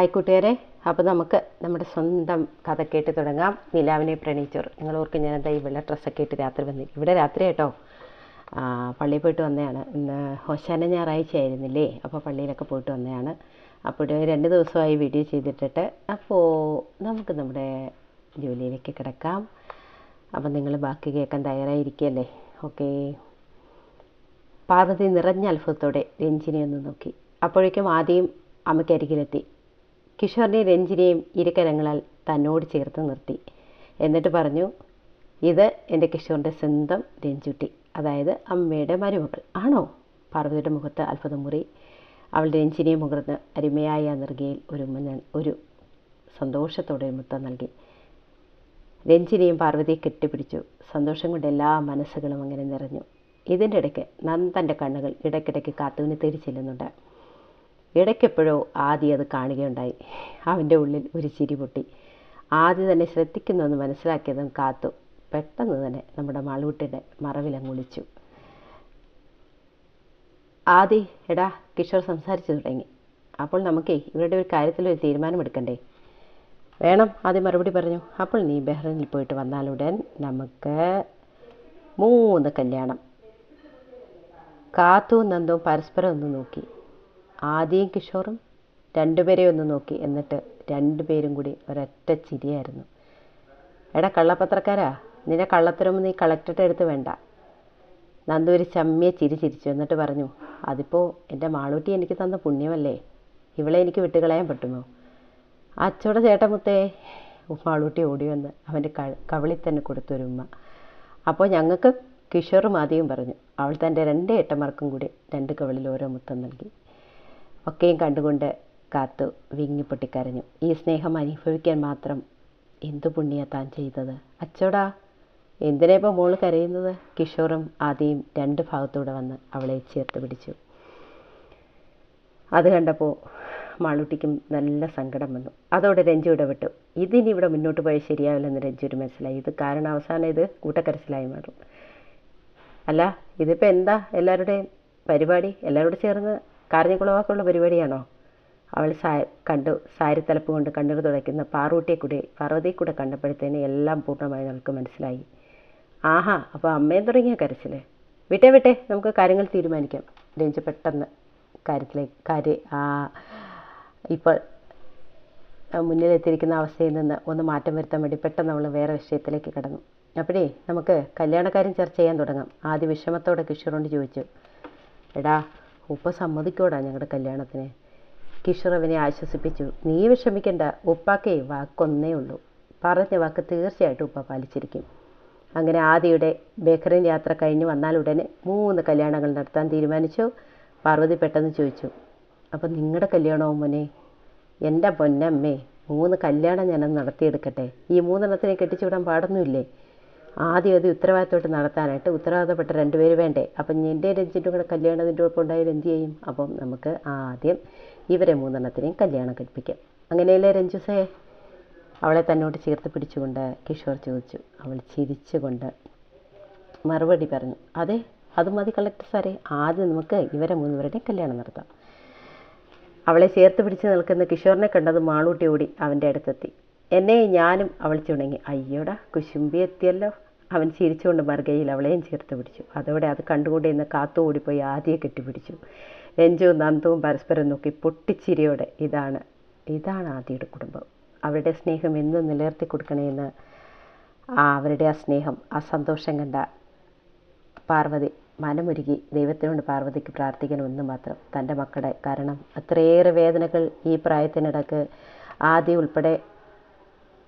Hi കൂട്ടുകാരെ, അപ്പോൾ നമുക്ക് നമ്മുടെ സ്വന്തം കഥ കേട്ട് തുടങ്ങാം. നിലാവിനെ പ്രണയിച്ചോർ. നിങ്ങൾ ഓർക്കും ഞാനെന്താ ഈ വെള്ള ഡ്രസ്സൊക്കെ ഇട്ട് രാത്രി വന്നില്ല. ഇവിടെ രാത്രി കേട്ടോ, പള്ളിയിൽ പോയിട്ട് വന്നതാണ്. ഇന്ന് ഹോശാന ഞായറാഴ്ച ആയിരുന്നില്ലേ, അപ്പോൾ പള്ളിയിലൊക്കെ പോയിട്ട് വന്നതാണ്. അപ്പോൾ 2 ദിവസമായി വീഡിയോ ചെയ്തിട്ടിട്ട്. അപ്പോൾ നമുക്ക് നമ്മുടെ ജോലിയിലേക്ക് കിടക്കാം. അപ്പം നിങ്ങൾ ബാക്കി കേൾക്കാൻ തയ്യാറായിരിക്കുകയല്ലേ? ഓക്കേ. പാർവതി നിറഞ്ഞ അത്ഭുതത്തോടെ രഞ്ജിനിയെ ഒന്ന് നോക്കി. അപ്പോഴേക്കും ആദ്യം അമ്മയ്ക്കരികിലെത്തി. കിഷോറിനെയും രഞ്ജിനിയെയും ഇരുകരങ്ങളാൽ തന്നോട് ചേർത്ത് നിർത്തി. എന്നിട്ട് പറഞ്ഞു, ഇത് എൻ്റെ കിഷോറിൻ്റെ സ്വന്തം രഞ്ജുട്ടി, അതായത് അമ്മയുടെ മരുമകൾ ആണോ? പാർവതിയുടെ മുഖത്ത് അത്ഭുതം മുറി. അവൾ രഞ്ജിനിയെ മുകർന്ന് അരുമയായ നെറുകയിൽ ഒരു സന്തോഷത്തോടെ മുത്തം നൽകി. രഞ്ജിനിയും പാർവതിയെ കെട്ടിപ്പിടിച്ചു. സന്തോഷം കൊണ്ട് എല്ലാ മനസ്സുകളും അങ്ങനെ നിറഞ്ഞു. ഇതിൻ്റെ ഇടയ്ക്ക് നന്ദൻ്റെ കണ്ണുകൾ ഇടയ്ക്കിടയ്ക്ക് കാത്തുവിനെ തേടി ചെല്ലുന്നുണ്ട്. ഇടയ്ക്കെപ്പോഴോ ആദ്യം അത് കാണുകയുണ്ടായി. അവൻ്റെ ഉള്ളിൽ ഒരു ചിരി പൊട്ടി. ആദ്യം തന്നെ ശ്രദ്ധിക്കുന്നുവെന്ന് മനസ്സിലാക്കിയതും കാത്തു പെട്ടെന്ന് തന്നെ നമ്മുടെ മാളൂട്ടിൻ്റെ മറവിലങ്ങൊളിച്ചു. ആദി, എടാ, കിഷോർ സംസാരിച്ചു തുടങ്ങി. അപ്പോൾ നമുക്കേ ഇവരുടെ ഒരു കാര്യത്തിലൊരു തീരുമാനമെടുക്കണ്ടേ? വേണം, ആദ്യം മറുപടി പറഞ്ഞു. അപ്പോൾ നീ ബഹ്റൈനിൽ പോയിട്ട് വന്നാലുടൻ നമുക്ക് 3 കല്യാണം. കാത്തുവും നന്ദവും പരസ്പരം ഒന്ന് നോക്കി. ആദ്യം കിഷോറും രണ്ടുപേരെയും ഒന്ന് നോക്കി. എന്നിട്ട് രണ്ടുപേരും കൂടി ഒരൊറ്റ ചിരിയായിരുന്നു. എടാ കള്ളപ്പത്രക്കാരാ, നിന്റെ കള്ളത്തരമൊന്നും നീ കളക്ടറുടെ അടുത്ത് വേണ്ട. നന്ദു ഒരു ചമ്മിയെ ചിരിച്ചു. എന്നിട്ട് പറഞ്ഞു, അതിപ്പോൾ എൻ്റെ മാളൂട്ടി എനിക്ക് തന്ന പുണ്യമല്ലേ, ഇവളെ എനിക്ക് വിട്ടുകളയാൻ പറ്റുമോ? അച്ചോടെ ചേട്ടമുത്തേ. മാളൂട്ടി ഓടി വന്ന് അവൻ്റെ കവിളിൽ തന്നെ കൊടുത്തൊരു ഉമ്മ. അപ്പോൾ ഞങ്ങൾക്ക് കിഷോറും ആദ്യം പറഞ്ഞു. അവൾ തൻ്റെ 2 ഏട്ടന്മാർക്കും കൂടി 2 കവിളിൽ ഓരോ മുത്തം നൽകി. ഒക്കെയും കണ്ടുകൊണ്ട് കാത്തു വിങ്ങിപ്പൊട്ടിക്കരഞ്ഞു. ഈ സ്നേഹം അനുഭവിക്കാൻ മാത്രം എന്തു പുണ്യ താൻ ചെയ്തത്? അച്ചോടാ, എന്തിനാ ഇപ്പോൾ മോള് കരയുന്നത്? കിഷോറും ആദ്യം 2 ഭാഗത്തൂടെ വന്ന് അവളെ ചേർത്ത് പിടിച്ചു. അത് കണ്ടപ്പോൾ മാളൂട്ടിക്കും നല്ല സങ്കടം വന്നു. അതോടെ രഞ്ജു ഇടപെട്ടു. ഇതിനി ഇവിടെ മുന്നോട്ട് പോയാൽ ശരിയാവില്ലെന്ന് രഞ്ജുവിന് മനസ്സിലായി. ഇത് കാരണം അവസാനം ഇത് കൂട്ടക്കരച്ചിലായി മാറും. അല്ല, ഇതിപ്പോൾ എന്താ എല്ലാവരുടെയും പരിപാടി? എല്ലാവരോടും ചേർന്ന് കാർഞ്ഞിക്കുളവാക്കുള്ള പരിപാടിയാണോ? അവൾ കണ്ടു. സാരി തലപ്പ് കൊണ്ട് കണ്ണീർ തുടയ്ക്കുന്ന പാർവതിയെ കൂടെ കണ്ടപ്പോഴത്തേന് എല്ലാം പൂർണ്ണമായി അവൾക്ക് മനസ്സിലായി. ആഹാ, അപ്പോൾ അമ്മയും തുടങ്ങിയ കരച്ചില്. വിട്ടേ, നമുക്ക് കാര്യങ്ങൾ തീരുമാനിക്കാം. രഞ്ജു പെട്ടെന്ന് ഇപ്പോൾ മുന്നിലെത്തിയിരിക്കുന്ന അവസ്ഥയിൽ നിന്ന് ഒന്ന് മാറ്റം വരുത്താൻ വേണ്ടി പെട്ടെന്ന് അവൾ വേറെ വിഷയത്തിലേക്ക് കടന്നു. അപ്പോഴേ നമുക്ക് കല്യാണക്കാര്യം ചർച്ച ചെയ്യാൻ തുടങ്ങാം. ആദ്യ വിഷമത്തോടെ കിഷോറോട് ചോദിച്ചു. എടാ, ഉപ്പ സമ്മതിക്കോടാ ഞങ്ങളുടെ കല്യാണത്തിന്? കിഷോർ അവനെ ആശ്വസിപ്പിച്ചു. നീ വിഷമിക്കണ്ട, ഉപ്പാക്കേ വാക്കൊന്നേ ഉള്ളൂ. പറഞ്ഞ വാക്ക് തീർച്ചയായിട്ടും ഉപ്പ പാലിച്ചിരിക്കും. അങ്ങനെ ആദിയുടെ ബഹ്റൈൻ യാത്ര കഴിഞ്ഞ് വന്നാലുടനെ 3 കല്യാണങ്ങൾ നടത്താൻ തീരുമാനിച്ചു. പാർവതി പെട്ടെന്ന് ചോദിച്ചു, അപ്പം നിങ്ങളുടെ കല്യാണവും മോനെ? എൻ്റെ പൊന്നമ്മേ, 3 കല്യാണം ഞാനത് നടത്തിയെടുക്കട്ടെ. ഈ 3 കെട്ടിച്ചു വിടാൻ പാടൊന്നുമില്ലേ? ആദ്യം അത് ഉത്തരവാദിത്തമായിട്ട് നടത്താനായിട്ട് ഉത്തരവാദിത്തപ്പെട്ട 2 പേര് വേണ്ടേ? അപ്പം എൻ്റെ രഞ്ജിൻ്റെ കൂടെ കല്യാണത്തിൻ്റെ ഒപ്പം ഉണ്ടായാലും എന്ത് ചെയ്യും? അപ്പം നമുക്ക് ആദ്യം ഇവരെ 3 കല്യാണം കഴിപ്പിക്കാം. അങ്ങനെയല്ലേ രഞ്ജുസേ? അവളെ തന്നോട് ചേർത്ത് പിടിച്ചുകൊണ്ട് കിഷോർ ചോദിച്ചു. അവൾ ചിരിച്ചുകൊണ്ട് മറുപടി പറഞ്ഞു, അതെ, അത് മതി കളക്ടർ സാറേ, ആദ്യം നമുക്ക് ഇവരെ 3 കല്യാണം നടത്താം. അവളെ ചേർത്ത് പിടിച്ച് നിൽക്കുന്ന കിഷോറിനെ കണ്ടത് മാളൂട്ടി ഓടി അവൻ്റെ അടുത്തെത്തി. എന്നെ ഞാനും അവൾ ചുണങ്ങി. അയ്യോടാ, കുശുമ്പി എത്തിയല്ലോ. അവൻ ചിരിച്ചുകൊണ്ട് മറുകയിൽ അവളെയും ചേർത്ത് പിടിച്ചു. അതോടെ അത് കണ്ടുകൊണ്ടിരുന്ന കാത്തു ഓടിപ്പോയി ആദ്യം കെട്ടിപ്പിടിച്ചു. രഞ്ജുവും നന്ദുവും പരസ്പരം നോക്കി പൊട്ടിച്ചിരിയോടെ. ഇതാണ് ആദിയുടെ കുടുംബം. അവരുടെ സ്നേഹം എന്നും നിലനിർത്തി കൊടുക്കണമെന്ന് അവരുടെ ആ സ്നേഹം, ആ സന്തോഷം കണ്ട പാർവതി മനമൊരുകി ദൈവത്തിനോട് പാർവതിക്ക് പ്രാർത്ഥിക്കണം എന്ന് മാത്രം. തൻ്റെ മക്കളുടെ, കാരണം അത്രയേറെ വേദനകൾ ഈ പ്രായത്തിനിടക്ക്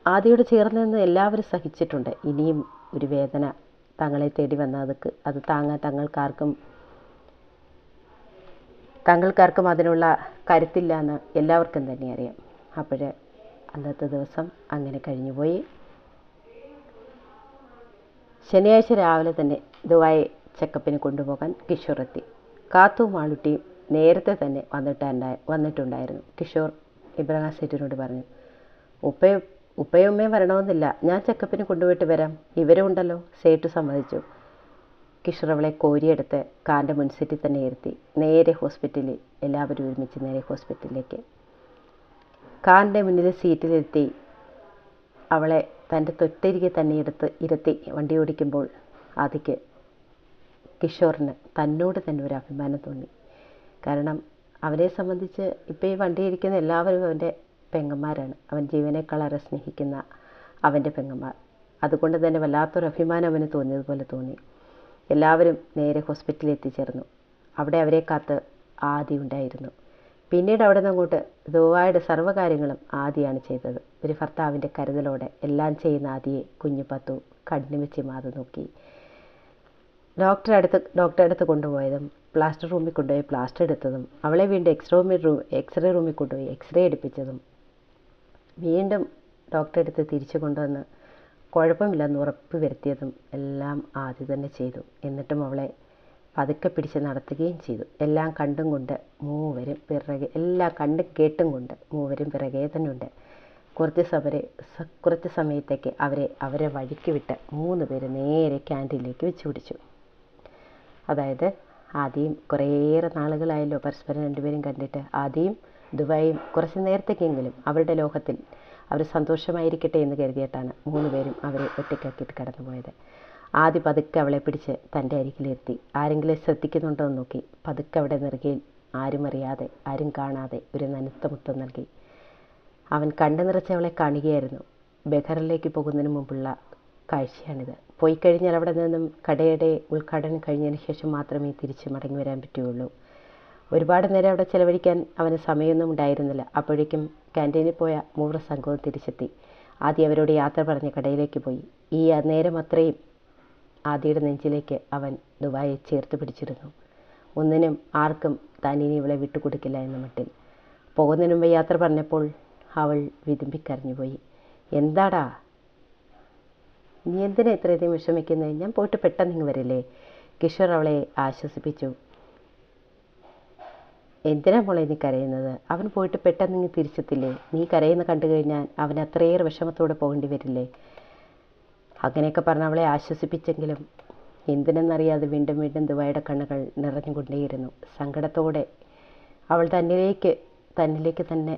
ആദിയോട് ചേർന്ന് നിന്ന് എല്ലാവരും സഹിച്ചിട്ടുണ്ട്. ഇനിയും ഒരു വേദന തങ്ങളെ തേടി വന്ന അത് താങ്ങാൻ തങ്ങൾക്കാർക്കും അതിനുള്ള കരുത്തില്ല എന്ന് എല്ലാവർക്കും തന്നെ അറിയാം. അപ്പോൾ അന്നത്തെ ദിവസം അങ്ങനെ കഴിഞ്ഞുപോയി. ശനിയാഴ്ച രാവിലെ തന്നെ ദുബായ് ചെക്കപ്പിന് കൊണ്ടുപോകാൻ കിഷോർ എത്തി. കാത്തു മാളൂട്ടിയും നേരത്തെ തന്നെ വന്നിട്ടുണ്ടായിരുന്നു. കിഷോർ ഇബ്രാഹിം സേറ്റിനോട് പറഞ്ഞു, ഉപ്പയും ഉമ്മയും വരണമെന്നില്ല, ഞാൻ ചെക്കപ്പിന് കൊണ്ടുപോയിട്ട് വരാം, ഇവരും ഉണ്ടല്ലോ. സേട്ടു സമ്മതിച്ചു. കിഷോർ അവളെ കോരിയെടുത്ത് കാറിൻ്റെ മുൻസീറ്റിൽ തന്നെ ഇരുത്തി എല്ലാവരും ഒരുമിച്ച് നേരെ ഹോസ്പിറ്റലിലേക്ക്. കാറിൻ്റെ മുന്നിൽ സീറ്റിലിരുത്തി അവളെ തൻ്റെ തൊട്ടരികെ തന്നെ ഇരുത്തി വണ്ടി ഓടിക്കുമ്പോൾ ആദിക്ക് കിഷോറിന് തന്നോട് തന്നെ ഒരു അഭിമാനം തോന്നി. കാരണം അവനെ സംബന്ധിച്ച് ഇപ്പോൾ ഈ വണ്ടിയിരിക്കുന്ന എല്ലാവരും അവൻ്റെ പെങ്ങന്മാരാണ്. അവൻ ജീവനേക്കാളേറെ സ്നേഹിക്കുന്ന അവൻ്റെ പെങ്ങന്മാർ. അതുകൊണ്ട് തന്നെ വല്ലാത്തൊരു അഭിമാനം അവന് തോന്നിയതുപോലെ തോന്നി. എല്ലാവരും നേരെ ഹോസ്പിറ്റലിൽ എത്തിച്ചേർന്നു. അവിടെ അവരെ കാത്ത് ആദി ഉണ്ടായിരുന്നു. പിന്നീട് അവിടെ നിന്ന് അങ്ങോട്ട് ദുബായുടെ സർവ്വകാര്യങ്ങളും ആദിയാണ് ചെയ്തത്. ഒരു ഭർത്താവിൻ്റെ കരുതലോടെ എല്ലാം ആദിയെ കുഞ്ഞു പത്തു കണ്ണിന് വെച്ച് മാറി നോക്കി. ഡോക്ടറെ അടുത്ത് കൊണ്ടുപോയതും പ്ലാസ്റ്റർ റൂമിൽ കൊണ്ടുപോയി പ്ലാസ്റ്റർ എടുത്തതും അവളെ വീണ്ടും എക്സ്റേ റൂമിൽ കൊണ്ടുപോയി എക്സ്റേ എടുപ്പിച്ചതും വീണ്ടും ഡോക്ടറെ അടുത്ത് തിരിച്ചു കൊണ്ടുവന്ന് കുഴപ്പമില്ലെന്ന് ഉറപ്പ് വരുത്തിയതും എല്ലാം ആദ്യം തന്നെ ചെയ്തു. എന്നിട്ടും അവളെ പതുക്കെ പിടിച്ച് നടത്തുകയും ചെയ്തു. എല്ലാം കണ്ടും കൊണ്ട് മൂവരും പിറകെ, എല്ലാം കണ്ടും കേട്ടും കൊണ്ട് മൂവരും പിറകെ തന്നെ ഉണ്ട്. കുറച്ച് സമയത്തേക്ക് അവരെ വഴിക്ക് വിട്ട് 3 പേര് നേരെ ക്യാൻറ്റീനിലേക്ക് വെച്ച് പിടിച്ചു. അതായത് ആദ്യം കുറേയേറെ നാളുകളായല്ലോ പരസ്പരം രണ്ടുപേരും കണ്ടിട്ട്. ആദ്യം ദുബായും കുറച്ച് നേരത്തേക്കെങ്കിലും അവരുടെ ലോകത്തിൽ അവർ സന്തോഷമായിരിക്കട്ടെ എന്ന് കരുതിയിട്ടാണ് 3 പേരും അവരെ ഒറ്റയ്ക്കാക്കിയിട്ട് കടന്നുപോയത്. ആദ്യ പതുക്കെ അവളെ പിടിച്ച് തൻ്റെ അരികിലിരുത്തി. ആരെങ്കിലും ശ്രദ്ധിക്കുന്നുണ്ടോ എന്ന് നോക്കി. പതുക്കെ അവിടെ നെറുകയിൽ ആരും അറിയാതെ, ആരും കാണാതെ ഒരു നനുത്ത മുത്തം നൽകി. അവൻ കണ്ടു നിറച്ച് അവളെ കാണുകയായിരുന്നു. ബെഹറിലേക്ക് പോകുന്നതിന് മുമ്പുള്ള കാഴ്ചയാണിത്. പോയി കഴിഞ്ഞാൽ അവിടെ നിന്നും കടയുടെ ഉദ്ഘാടനം കഴിഞ്ഞതിന് ശേഷം മാത്രമേ തിരിച്ച് മടങ്ങി വരാൻ പറ്റുകയുള്ളൂ. ഒരുപാട് നേരം അവിടെ ചെലവഴിക്കാൻ അവന് സമയമൊന്നും ഉണ്ടായിരുന്നില്ല. അപ്പോഴേക്കും ക്യാൻറ്റീനിൽ പോയ 3 സംഘവും തിരിച്ചെത്തി. ആദ്യം അവരോട് യാത്ര പറഞ്ഞ് കടയിലേക്ക് പോയി. ഈ നേരം അത്രയും ആദിയുടെ നെഞ്ചിലേക്ക് അവൻ ദുബായെ ചേർത്ത് പിടിച്ചിരുന്നു. ഒന്നിനും ആർക്കും താൻ ഇനി ഇവളെ വിട്ടുകൊടുക്കില്ല എന്ന മട്ടിൽ. പോകുന്നതിന് മുമ്പ് യാത്ര പറഞ്ഞപ്പോൾ അവൾ വിതുമ്പിക്കരഞ്ഞുപോയി. എന്താടാ, നീ എന്തിനാ ഇത്രയധികം വിഷമിക്കുന്നത്? ഞാൻ പോയിട്ട് പെട്ടെന്ന് ഇങ്ങ് വരില്ലേ? കിഷോർ അവളെ ആശ്വസിപ്പിച്ചു. എന്തിനാ മോളെ നീ കരയുന്നത്? അവൻ പോയിട്ട് പെട്ടെന്ന് ഇങ്ങ് തിരിച്ചെത്തില്ലേ? നീ കരയുന്ന കണ്ടു കഴിഞ്ഞാൽ അവൻ അത്രയേറെ വിഷമത്തോടെ പോകേണ്ടി വരില്ലേ? അങ്ങനെയൊക്കെ പറഞ്ഞ് അവളെ ആശ്വസിപ്പിച്ചെങ്കിലും എന്തിനെന്നറിയാതെ വീണ്ടും വീണ്ടും ദുബായുടെ കണ്ണുകൾ നിറഞ്ഞുകൊണ്ടേയിരുന്നു. സങ്കടത്തോടെ അവൾ തന്നിലേക്ക് തന്നെ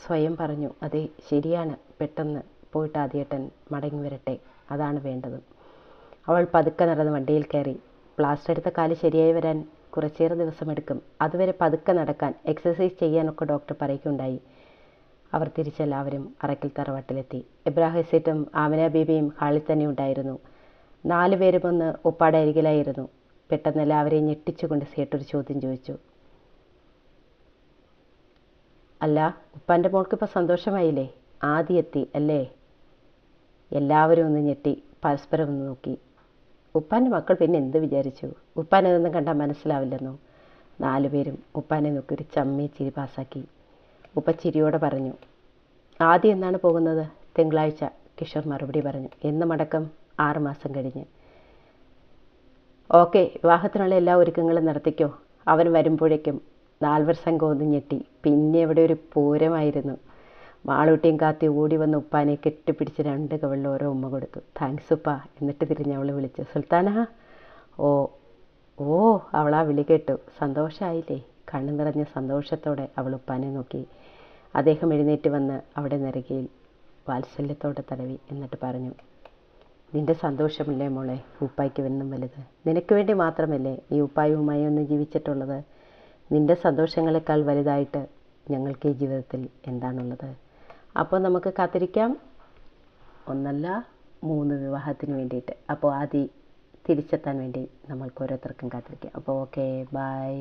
സ്വയം പറഞ്ഞു, അതെ ശരിയാണ്, പെട്ടെന്ന് പോയിട്ട് ആദ്യേട്ടൻ മടങ്ങി വരട്ടെ, അതാണ് വേണ്ടത്. അവൾ പതുക്കെ നടന്ന് വണ്ടിയിൽ കയറി. പ്ലാസ്റ്റർ എടുത്ത കാല് ശരിയായി വരാൻ കുറച്ചേറെ ദിവസമെടുക്കും. അതുവരെ പതുക്കെ നടക്കാൻ, എക്സസൈസ് ചെയ്യാനൊക്കെ ഡോക്ടർ പറയുകയുണ്ടായി. അവർ തിരിച്ചെല്ലാവരും അറക്കൽ തറവാട്ടിലെത്തി. ഇബ്രാഹിം സേട്ടും ആമിന ബീബിയും ഹാളിൽ തന്നെ ഉണ്ടായിരുന്നു. 4 പേരും ഒന്ന് ഉപ്പാടെ അരികിലായിരുന്നു. പെട്ടെന്ന് എല്ലാവരെയും ഞെട്ടിച്ചുകൊണ്ട് സേട്ടൊരു ചോദ്യം ചോദിച്ചു. അല്ല, ഉപ്പാൻ്റെ മോൾക്കിപ്പോൾ സന്തോഷമായില്ലേ? ആദ്യം എത്തി അല്ലേ? എല്ലാവരും ഒന്ന് ഞെട്ടി പരസ്പരം ഒന്ന് നോക്കി. ഉപ്പാൻ്റെ മക്കൾ പിന്നെ എന്ത് വിചാരിച്ചു? ഉപ്പാനതൊന്നും കണ്ടാൽ മനസ്സിലാവില്ലെന്നോ? 4 പേരും ഉപ്പാനെ നോക്കി ഒരു ചമ്മി ചിരി പാസാക്കി. ഉപ്പ ചിരിയോടെ പറഞ്ഞു, ആദ്യം എന്നാണ് പോകുന്നത്? തിങ്കളാഴ്ച. കിഷോർ മറുപടി പറഞ്ഞു. എന്ന് മടക്കം? 6 മാസം കഴിഞ്ഞ്. ഓക്കെ, വിവാഹത്തിനുള്ള എല്ലാ ഒരുക്കങ്ങളും നടത്തിക്കോ. അവൻ വരുമ്പോഴേക്കും 4 സംഘം ഒന്ന് ഞെട്ടി. പിന്നെ ഇവിടെ ഒരു പൂരമായിരുന്നു. മാളൂട്ടിയും കാത്തി ഓടി വന്ന് ഉപ്പാനെ കെട്ടിപ്പിടിച്ച് 2 കവിളിൽ ഓരോ ഉമ്മ കൊടുത്തു. താങ്ക്സ് ഉപ്പ. എന്നിട്ട് തിരിഞ്ഞ് അവളെ വിളിച്ചു. സുൽത്താന. ഓ ഓ അവളാ വിളി കേട്ടു. സന്തോഷമായില്ലേ? കണ്ണു നിറഞ്ഞ സന്തോഷത്തോടെ അവൾ ഉപ്പാനെ നോക്കി. അദ്ദേഹം എഴുന്നേറ്റ് വന്ന് അവിടെ നെറുകയിൽ വാത്സല്യത്തോടെ തടവി. എന്നിട്ട് പറഞ്ഞു, നിന്റെ സന്തോഷമില്ലേ മോളെ ഉപ്പായ്ക്ക് വെന്നും വലുത്? നിനക്ക് വേണ്ടി മാത്രമല്ലേ ഈ ഉപ്പായും ഉമ്മായും ഒന്നും ജീവിച്ചിട്ടുള്ളത്? നിന്റെ സന്തോഷങ്ങളെക്കാൾ വലുതായിട്ട് ഞങ്ങൾക്ക് ഈ ജീവിതത്തിൽ എന്താണുള്ളത്? അപ്പോൾ നമുക്ക് കാത്തിരിക്കാം 1 അല്ല 3 വിവാഹത്തിന് വേണ്ടിയിട്ട്. അപ്പോൾ ആദ്യം തിരിച്ചെത്താൻ വേണ്ടി നമ്മൾക്ക് ഓരോരുത്തർക്കും കാത്തിരിക്കാം. അപ്പോൾ ഓക്കെ, ബൈ.